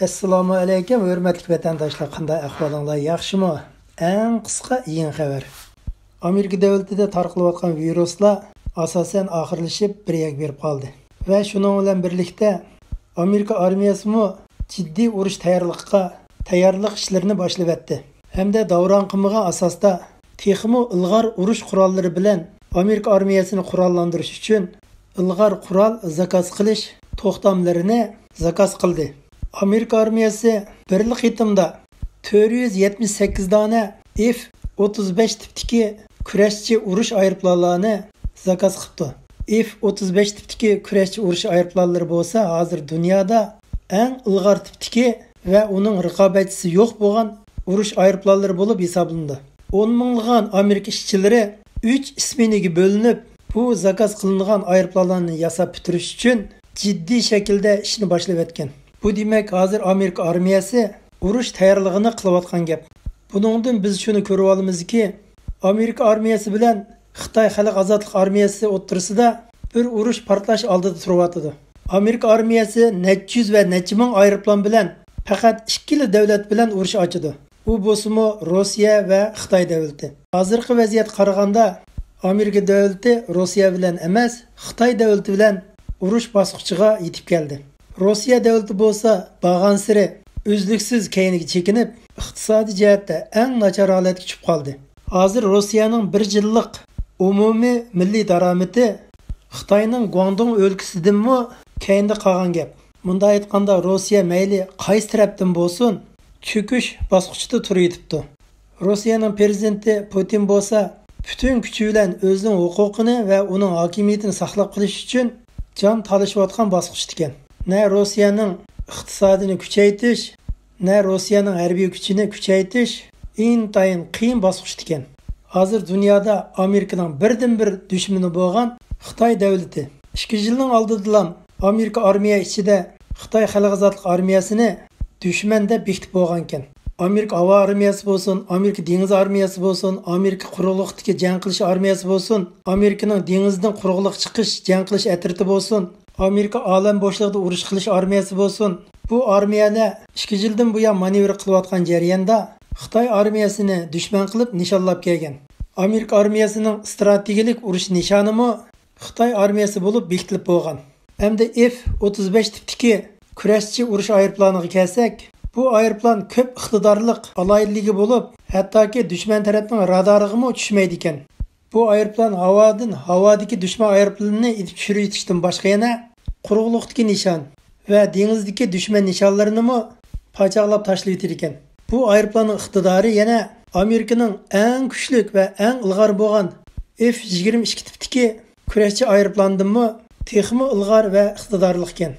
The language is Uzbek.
Assalomu alaykum, hurmatli vatandoshlar, qanday ahvolinglar, yaxshimi? Eng qisqa eng xabar. Amerika davlatida tarqalayotgan viruslar asosan oxirlashib bir berib qoldi. Va shuning bilan birlikda Amerika armiyasi jiddiy urush tayyorlik ishlarini boshlab etdi. Hamda davron qilmagan asosda texmo ilg'or urush qurollari bilan Amerika armiyasini qurollantirish uchun ilg'or qurol zakaz qilish to'xtamlarini zakaz qildi. Amerika armiyasi birlik yetimda 478 dona F-35 tipdagi kurashchi urush aeroplanlarini zakaz qildi. F-35 tipdagi kurashchi urush aeroplanlari bo'lsa, hozir dunyoda eng ilg'or tipdagi va uning raqobatchisi yo'q bo'lgan urush aeroplanlari bo'lib hisoblanadi. 10 minglagan Amerika ishchilari 3 isminiga bo'linib, bu zakaz qilingan aeroplanlarni yasab bitirish uchun jiddiy shaklda ishni boshlab etgan. Bu demak, hozir Amerika armiyasi urush tayyorligini qilayotgan gap. Buningdan biz shuni ko'rib olamizki, Amerika armiyasi bilan Xitoy xalq ozodlik armiyasi o'rtasida bir urush portlash oldida turibdi. Amerika armiyasi necha yuz va necha ming aeroplan bilan faqat ikkili davlat bilan urush ochdi. U bo'lsa Rossiya va Xitoy davlati. Hozirgi vaziyat qaraganda Amerika davlati Rossiya bilan emas, Xitoy davlati bilan urush bosqichiga yetib keldi. Rossiya davlati bo'lsa, bag'an siri uzluksiz keyniga chekinib, iqtisodiy jihatda eng nachar holatga tushib qoldi. Hozir Rossiyaning 1 yillik umumiy milliy daromadi Xitoyning Guangdong o'lkasidanmi keyinda qolgan gap. Bunda aytganda Rossiya mayli qaysi tarafdan bo'lsin, cho'kish bosqichida turibdi. Rossiyaning prezidenti Putin bo'lsa, butun kuchi bilan o'zining huquqini va uning hokimiyatini saqlab qolish uchun jon talashayotgan bosqichda ekan. Ne Rossiyaning iqtisodini kuchaytirish, ne Rossiyaning harbiy kuchini kuchaytirish intayin qiyin bosqichda ekan. Hozir dunyoda Amerikaning birdan-bir dushmani bo'lgan Xitoy davlati 2 yilning oldida Amerika armiya ichida Xitoy xalq ozodlik armiyasini dushman deb bekitib bo'lgan ekan. Amerika havo armiyasi bo'lsin, Amerika dengiz armiyasi bo'lsin, Amerika quruqlikdagi jang qilish armiyasi bo'lsin, Amerikaning dengizdan quruqlik chiqish jang qilish atriti bo'lsin, Amerika olam bo'shlig'ida urush qilish armiyasi bo'lsin. Bu armiyalar 2 yildan buyon manevr qilayotgan jarayonda Xitoy armiyasini dushman qilib nishonlab kelgan. Amerika armiyasining strategik urush nishonimi Xitoy armiyasi bo'lib bekitilib bo'lgan. Hamda F-35 tipdagi kurashchi urush aeroplaniga kelsak, bu aeroplan ko'p iqtidorli aloyidligi bo'lib, hattoki dushman tarafning radariga tushmaydi ekan. Bu aeroplan havodagi dushman aeroplanini itib tushirishdan boshqa yana quruqlikdagi nishon va dengizdagi dushman nishonlarini pachaqlab tashlaydir ekan. Bu aeroplanning iqtidori yana Amerikaning eng kuchli va eng ilg'or bo'lgan F-22 tipdagi kurashchi aeroplandanmi texmo ilg'or va iqtidorli ekan.